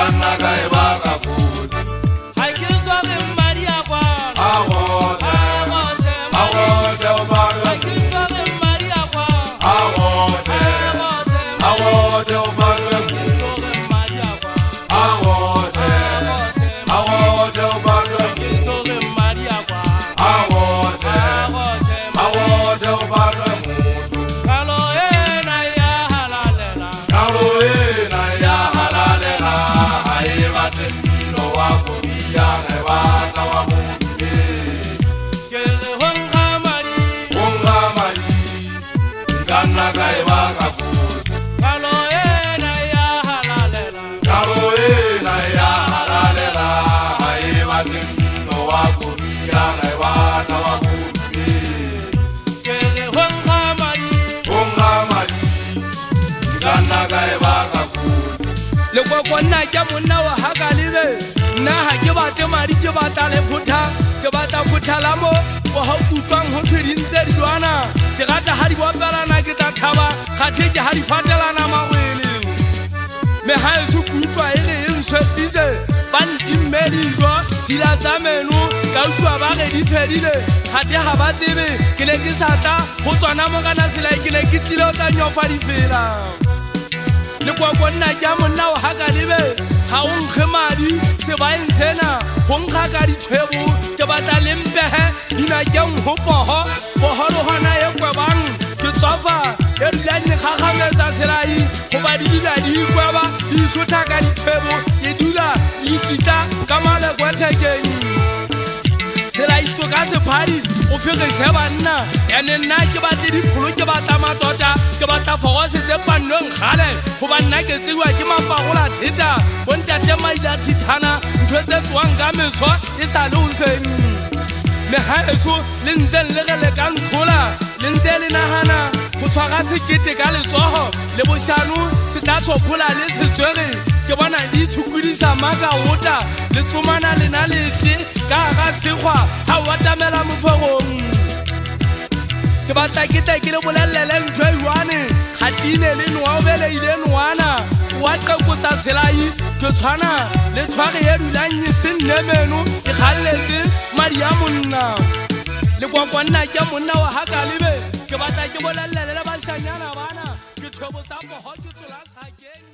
Kana kai baka fuzi Hakizo ke Maria kwa Awote Awote ubaga Hakizo ke Maria kwa Awote Awote ubaga Hakizo ke Maria kwa Awote Awote ubaga Hakizo ke Maria kwa Awote Awote ubaga Kalo ena ya halalela Kalo ena ya halalela Haibate mino wako Iyane wata wa muke Kele honga mari Unga mari Kana kai baka fuzi Kalo ena ya halalela Kalo ena ya halalela Haibate mino wako Iyane wata wa muke Kele honga mari Unga mari Kana kai baka fuzi Le kwa konna ke monna wa hakalibe nna ha ke bate mari ke bata le phutha ke bata phutha la mo o ha utlwang ho thedintse dilwana ke rata ha di bopelana ke tla thaba kgathe ke ha di fatelana mawele me ha e se kutlwa e le nswetsitse ba ntimmeditwa tsila tsa meno ka utlwa ba re di phedile kgathe ha ba tsebe ke ne ke sa tla ho tswana mo kana sela ke ne ke tlile o tla nyofa difela le kwa konna ke monna wa hakalibe ha o nkge madi sebaeng sena ho nkga ka ditshwebo ke batla le mpehe dinakeng ho poho boholo hona e kwebang ke tswafa e rilanye kgakgametsa selai ho ba di dula di ikweba di ithotha ka ditshwebo ke dula di itita ka malekwethekeng sela itso ka sephadi o fegise banna ene nna ke batle dipholo ke batla matota ke batla fogose tse pannong gale go ba nna ke tseiwa ke mapagola theta bontate maila thithana ntho tse tswang ka meswa e sa le hoseng me haeso le ntseng le re le ka ntlhola le ntse le nagana go tshwara sekete ka letsogo le boshano se tla tshophola le setswere ke bona di tshukudisa maka ota le tsomana lena lete ka ga sekgwa ha o atamela mofegong ke batla ke tle ke le bolelele ntho e jwane kgatine le noa o beleile noana wa qekotsa selai ke tshwana le tshware e dulang e se nne meno ke kgalletse madi a monna le kwa kwanna ke monna wa hakalibe ke batla ke bolelele le bashanyana bana ke thobotsa boho ke tsola sakeng